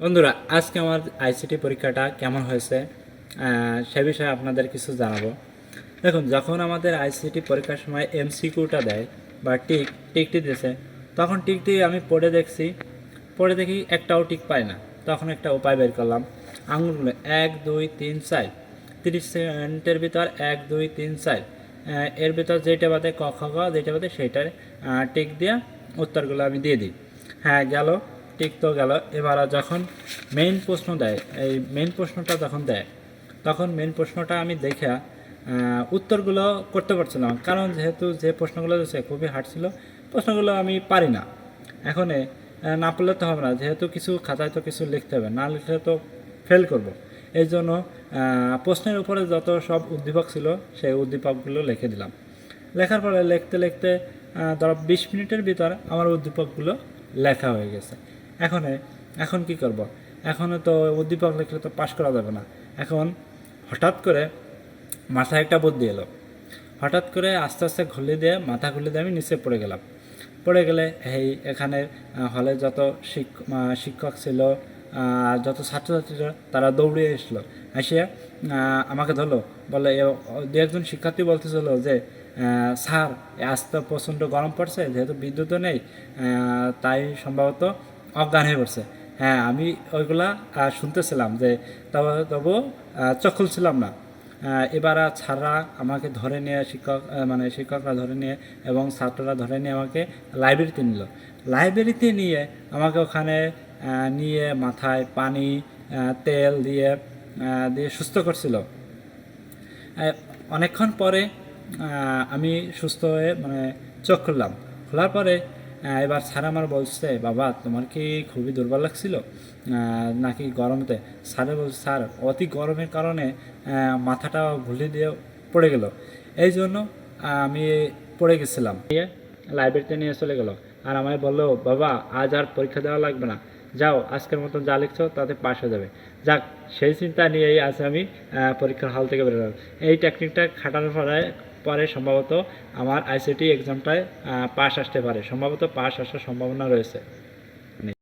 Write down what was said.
বন্ধুরা, আজকে আমার আইসিটি পরীক্ষাটা কেমন হয়েছে সে বিষয়ে আপনাদের কিছু জানাবো। দেখুন, যখন আমাদের আইসিটি পরীক্ষার সময় এমসিকিউটা দেয় বা টিকটি দিয়েছে, তখন টিকটি আমি পড়ে দেখি একটাও টিক পাই না। তখন একটা উপায় বের করলাম। আঙুলগুলো 1 2 3 4 30 সেকেন্ডের ভিতর 1 2 3 4 এর ভিতর যেটা বাদে ক খ গ যেটা বাদে সেইটার টিক দিয়ে উত্তরগুলো আমি দিয়ে দিই। হ্যাঁ, গেল, টিক তো গেল। এবার যখন মেইন প্রশ্ন দেয়, এই মেইন প্রশ্নটা যখন দেয়, তখন মেইন প্রশ্নটা আমি দেখে উত্তরগুলো করতে পারছিলাম, কারণ যেহেতু যে প্রশ্নগুলো দিয়েছে খুবই হার্ড ছিল, প্রশ্নগুলো আমি পারি না। এখন না পড়লে তো হবে না, যেহেতু কিছু খাতায় তো কিছু লিখতে হবে, না লিখলে তো ফেল করব। এই জন্য প্রশ্নের উপরে যত সব উদ্দীপক ছিল সেই উদ্দীপকগুলো লিখে দিলাম। লেখার পরে লিখতে লিখতে ধরো 20 মিনিটের ভিতর আমার উদ্দীপকগুলো লেখা হয়ে গেছে। এখন এখন কি করব? এখনও তো উদ্দীপক লিখলে তো পাশ করা যাবে না। এখন হঠাৎ করে মাথায় একটা বুদ্ধি এলো। হঠাৎ করে আস্তে আস্তে মাথা খুলে দিয়ে আমি নিচে পড়ে গেলাম। পড়ে গেলে এখানে হলে যত শিক্ষক ছিল, যত ছাত্রছাত্রী ছিল, তারা দৌড়ে এসলো। আসিয়া আমাকে ধরলো, বলে দু একজন শিক্ষার্থী বলতেছিল যে স্যার, আজ তো প্রচণ্ড গরম পড়ছে, যেহেতু বিদ্যুৎও নেই, তাই সম্ভবত অজ্ঞান হয়ে পড়ছে। হ্যাঁ, আমি ওইগুলা শুনতেছিলাম, যে তবু চোখ খুলছিলাম না। এবার ছাড়া আমাকে ধরে নিয়ে শিক্ষকরা ধরে নিয়ে এবং ছাত্ররা ধরে নিয়ে আমাকে লাইব্রেরিতে নিল। লাইব্রেরিতে নিয়ে আমাকে ওখানে নিয়ে মাথায় পানি, তেল দিয়ে দিয়ে সুস্থ করছিল। অনেকক্ষণ পরে আমি সুস্থ হয়ে চোখ খুললাম। খোলার পরে এবার স্যার আমার বলছে, বাবা তোমার কি খুবই দুর্বল লাগছিল নাকি গরমতে? স্যারে বলছে, স্যার অতি গরমের কারণে মাথাটা ঘুরে দিয়ে পড়ে গেল, এই জন্য আমি পড়ে গেছিলাম। লাইব্রেরিতে নিয়ে চলে গেল আর আমায় বললো, বাবা আজ আর পরীক্ষা দেওয়া লাগবে না, যাও আজকের মতো যা লিখছো তাতে পাশ হয়ে যাবে। যাক, সেই চিন্তা নিয়েই আজ আমি পরীক্ষার হল থেকে বেরোলাম। এই টেকনিকটা খাটানোর পরে সম্ভবত আমার আইসিটি এক্সামটায় পাস আসতে পারে, সম্ভবত পাস আসার সম্ভাবনা রয়েছে।